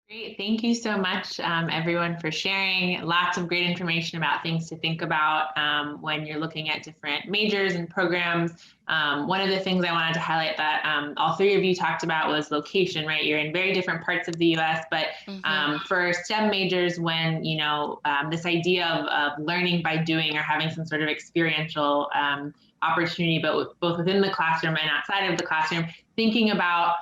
Great. Thank you so much, everyone, for sharing. Lots of great information about things to think about when you're looking at different majors and programs. One of the things I wanted to highlight that all three of you talked about was location, right? You're in very different parts of the US, but for STEM majors, when, this idea of learning by doing or having some sort of experiential opportunity, but both within the classroom and outside of the classroom, thinking about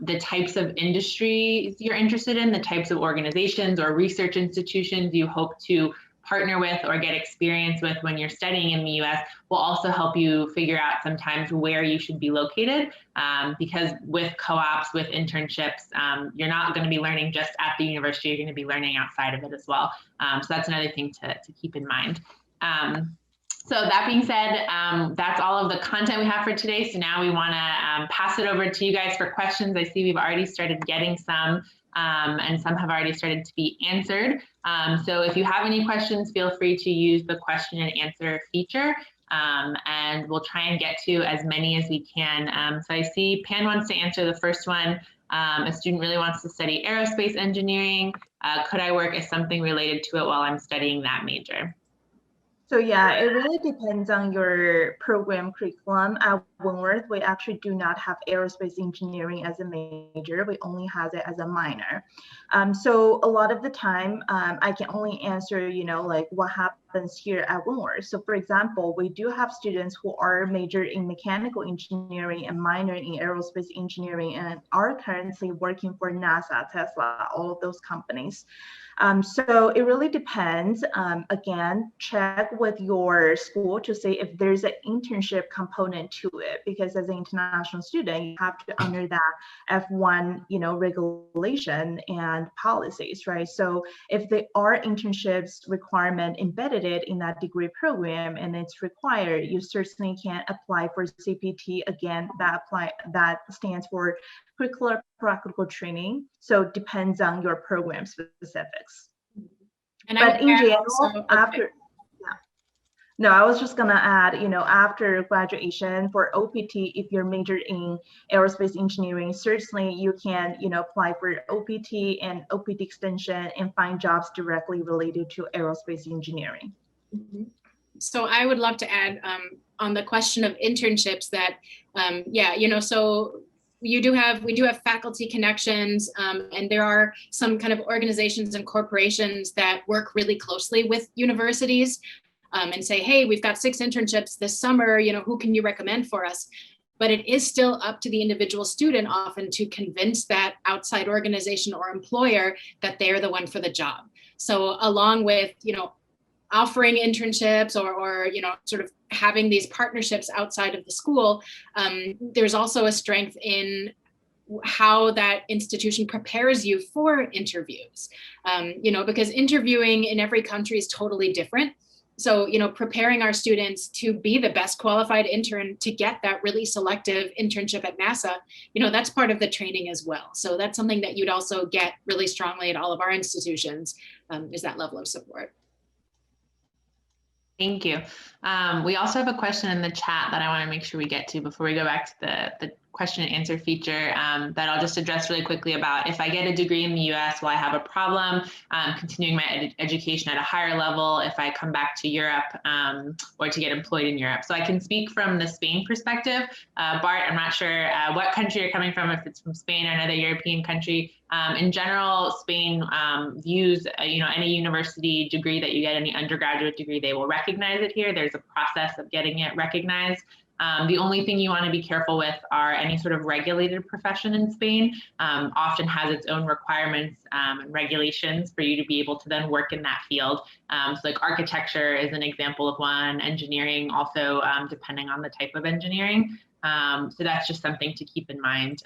the types of industries you're interested in, the types of organizations or research institutions you hope to partner with or get experience with when you're studying in the US will also help you figure out sometimes where you should be located, because with co-ops, with internships, you're not going to be learning just at the university, you're going to be learning outside of it as well. So that's another thing to keep in mind. So that being said, that's all of the content we have for today. So now we want to pass it over to you guys for questions. I see we've already started getting some, and some have already started to be answered. So if you have any questions, feel free to use the question and answer feature, and we'll try and get to as many as we can. So I see Pan wants to answer the first one. A student really wants to study aerospace engineering. Could I work as something related to it while I'm studying that major? So yeah, it really depends on your program curriculum. At Wentworth, we actually do not have aerospace engineering as a major. We only have it as a minor. So a lot of the time, I can only answer, like what happens here at Wentworth. So for example, we do have students who are major in mechanical engineering and minor in aerospace engineering and are currently working for NASA, Tesla, all of those companies. So it really depends. Again, check with your school to see if there's an internship component to it, because as an international student, you have to honor that F1, regulation and policies, right? So if there are internships requirement embedded in that degree program and it's required, you certainly can apply for CPT. Again, that stands for curricular practical training. So it depends on your program specifics. And but in general, also, after, yeah. No, I was just gonna add, after graduation for OPT, if you're majored in aerospace engineering, certainly you can, apply for OPT and OPT extension and find jobs directly related to aerospace engineering. So I would love to add on the question of internships that, so we do have faculty connections, and there are some kind of organizations and corporations that work really closely with universities and say, hey, we've got 6 internships this summer, who can you recommend for us? But it is still up to the individual student often to convince that outside organization or employer that they're the one for the job. So along with, offering internships or sort of having these partnerships outside of the school, there's also a strength in how that institution prepares you for interviews, because interviewing in every country is totally different. So, preparing our students to be the best qualified intern to get that really selective internship at NASA, that's part of the training as well. So that's something that you'd also get really strongly at all of our institutions, is that level of support. Thank you. We also have a question in the chat that I want to make sure we get to before we go back to the question and answer feature, that I'll just address really quickly about if I get a degree in the US, will I have a problem continuing my education at a higher level if I come back to Europe or to get employed in Europe? So I can speak from the Spain perspective. Bart, I'm not sure what country you're coming from, if it's from Spain or another European country. In general, Spain views any university degree that you get, any undergraduate degree, they will recognize it here. There's a process of getting it recognized. The only thing you want to be careful with are any sort of regulated profession in Spain often has its own requirements and regulations for you to be able to then work in that field. So like architecture is an example of one, engineering also, depending on the type of engineering. So that's just something to keep in mind,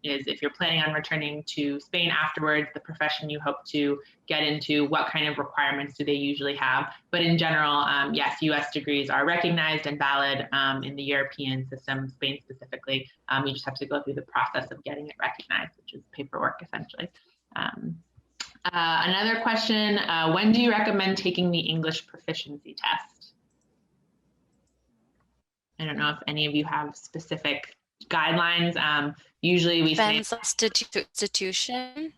is if you're planning on returning to Spain afterwards, the profession you hope to get into, what kind of requirements do they usually have? But in general, yes, US degrees are recognized and valid in the European system, Spain specifically. You just have to go through the process of getting it recognized, which is paperwork essentially. Another question, when do you recommend taking the English proficiency test? I don't know if any of you have specific guidelines. Usually we depends on institution.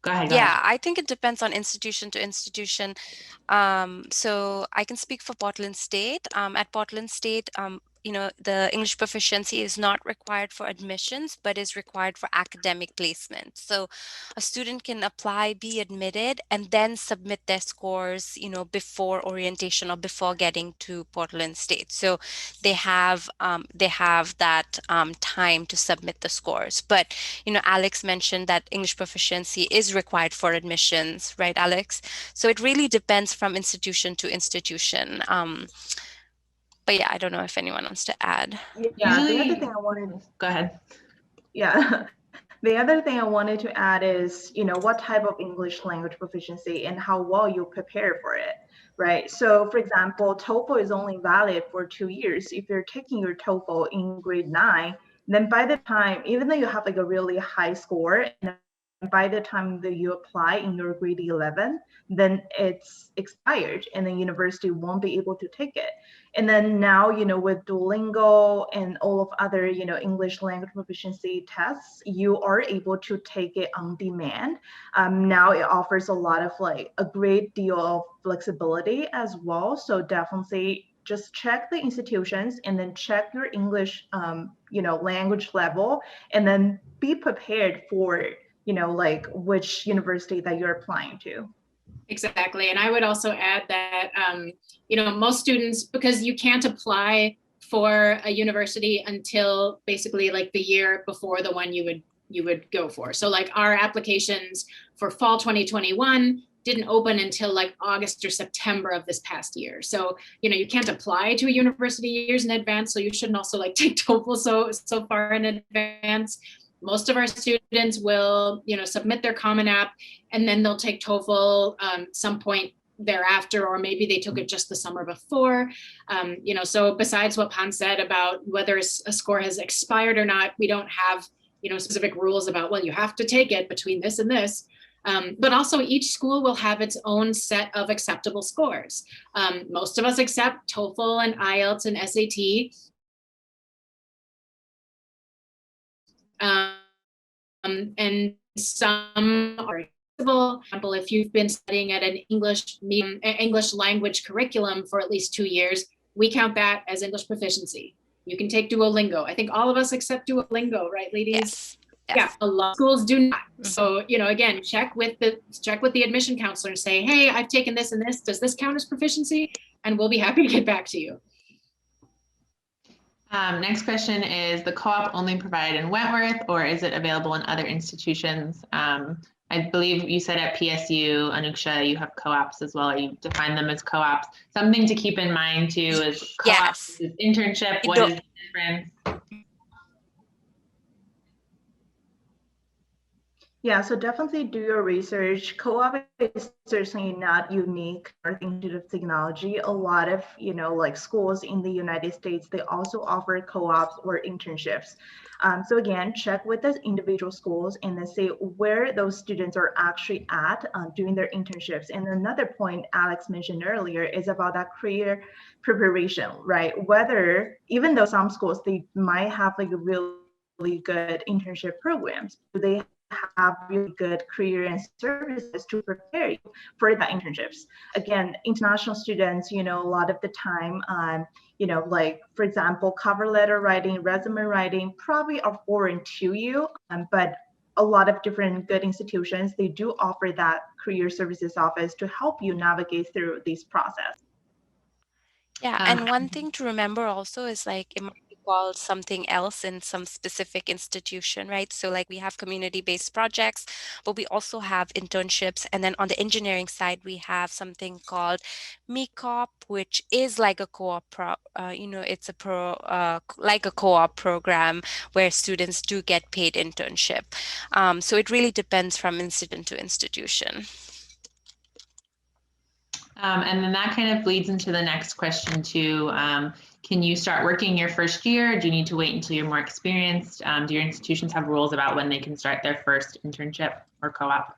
Go ahead. Yeah, I think it depends on institution to institution. So I can speak for Portland State. At Portland State, the English proficiency is not required for admissions, but is required for academic placement. So a student can apply, be admitted, and then submit their scores, before orientation or before getting to Portland State. So they have that time to submit the scores. But Alex mentioned that English proficiency is required for admissions, right, Alex? So it really depends from institution to institution. But yeah, I don't know if anyone wants to add. Yeah, the other thing I wanted. Go ahead. Yeah, the other thing I wanted to add is, what type of English language proficiency and how well you prepare for it, right? So for example, TOEFL is only valid for 2 years. If you're taking your TOEFL in grade 9, then by the time, even though you have like a really high score, and by the time that you apply in your grade 11, then it's expired and the university won't be able to take it. And then now, with Duolingo and all of other, English language proficiency tests, you are able to take it on demand. Now it offers a lot of a great deal of flexibility as well. So definitely just check the institutions and then check your English, language level, and then be prepared for, which university that you're applying to. Exactly. And I would also add that, most students, because you can't apply for a university until basically the year before the one you would go for. So our applications for fall 2021 didn't open until August or September of this past year. So, you can't apply to a university years in advance. So you shouldn't also take TOEFL so far in advance. Most of our students will, submit their Common App, and then they'll take TOEFL some point thereafter, or maybe they took it just the summer before. So besides what Pan said about whether a score has expired or not, we don't have, specific rules about, well, you have to take it between this and this. But also each school will have its own set of acceptable scores. Most of us accept TOEFL and IELTS and SAT. And some are acceptable. For example, if you've been studying at an English language curriculum for at least 2 years, we count that as English proficiency. You can take Duolingo. I think all of us accept Duolingo, right, ladies? Yes. Yeah, a lot of schools do not. So, again, check with the admission counselor and say, hey, I've taken this and this. Does this count as proficiency? And we'll be happy to get back to you. Next question is the co-op only provided in Wentworth, or is it available in other institutions? I believe you said at PSU, Anuksha, you have co-ops as well, or you define them as co-ops. Something to keep in mind too is co-ops, is internship, what is the difference? Yeah, so definitely do your research. Co-op is certainly not unique or into technology. A lot of, schools in the United States, they also offer co-ops or internships. So again, check with the individual schools and then see where those students are actually at doing their internships. And another point Alex mentioned earlier is about that career preparation, right? Whether, even though some schools, they might have really good internship programs, they have really good career and services to prepare you for the internships. Again, international students, a lot of the time, for example, cover letter writing, resume writing probably are foreign to you, but a lot of different good institutions, they do offer that career services office to help you navigate through this process. Yeah, and one thing to remember also is it might be called something else in some specific institution, right? So we have community-based projects, but we also have internships. And then on the engineering side, we have something called MECOP, which is like a co-op it's like a co-op program where students do get paid internship. So it really depends from institution to institution. And then that kind of leads into the next question too. Can you start working your first year? Do you need to wait until you're more experienced? Do your institutions have rules about when they can start their first internship or co-op?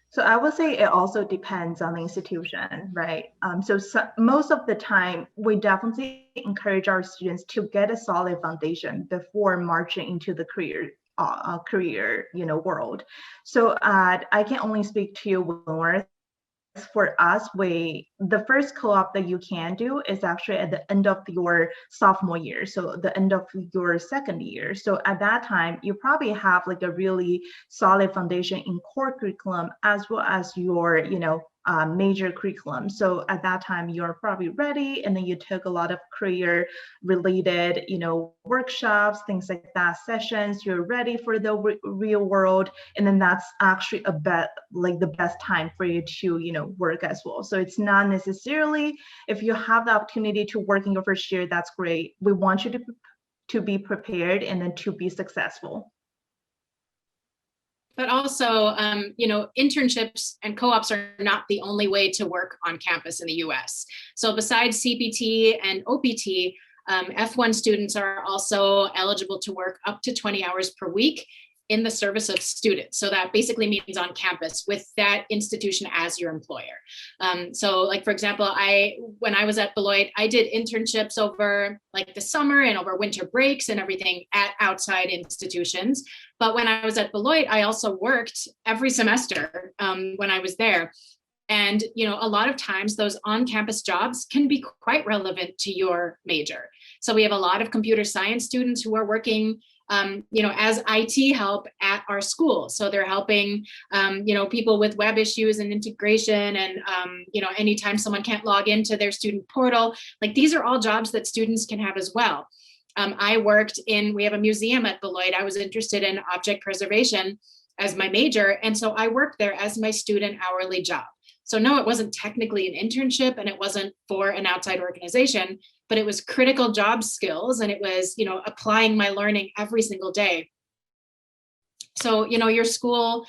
So I would say it also depends on the institution, right? So most of the time, we definitely encourage our students to get a solid foundation before marching into the career career, world. So I can only speak to Wentworth. For us, the first co-op that you can do is actually at the end of your sophomore year, so the end of your second year. So at that time, you probably have like a really solid foundation in core curriculum as well as your, major curriculum. So at that time, you're probably ready, and then you took a lot of career related, workshops, things like that, sessions. You're ready for the real world, and then that's actually the best time for you to, work as well. So it's not necessarily, if you have the opportunity to work in your first year, that's great. We want you to be prepared and then to be successful. But also, internships and co-ops are not the only way to work on campus in the US. So besides CPT and OPT, F1 students are also eligible to work up to 20 hours per week in the service of students. So that basically means on campus with that institution as your employer. So like, for example, when I was at Beloit, I did internships over like the summer and over winter breaks and everything at outside institutions. But when I was at Beloit, I also worked every semester when I was there. And, a lot of times those on-campus jobs can be quite relevant to your major. So we have a lot of computer science students who are working as IT help at our school. So they're helping, people with web issues and integration and, anytime someone can't log into their student portal, like these are all jobs that students can have as well. We have a museum at Beloit. I was interested in object preservation as my major. And so I worked there as my student hourly job. So no, it wasn't technically an internship and it wasn't for an outside organization, but it was critical job skills and it was, applying my learning every single day. So, your school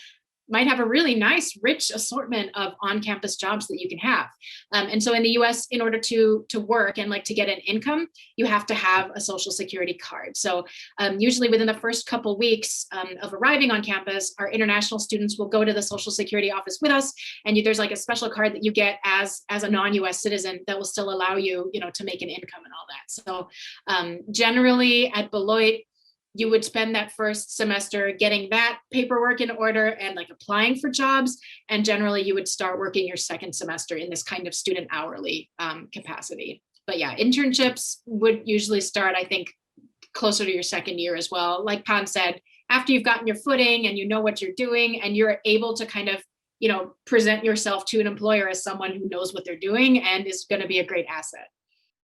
might have a really nice, rich assortment of on-campus jobs that you can have. And so in the US, in order to work and to get an income, you have to have a social security card. So usually within the first couple weeks of arriving on campus, our international students will go to the social security office with us. And there's a special card that you get as a non-US citizen that will still allow you, to make an income and all that. So generally at Beloit, you would spend that first semester getting that paperwork in order and applying for jobs. And generally you would start working your second semester in this kind of student hourly capacity. But yeah, internships would usually start, I think, closer to your second year as well. Like Pan said, after you've gotten your footing and you know what you're doing and you're able to kind of, present yourself to an employer as someone who knows what they're doing and is going to be a great asset.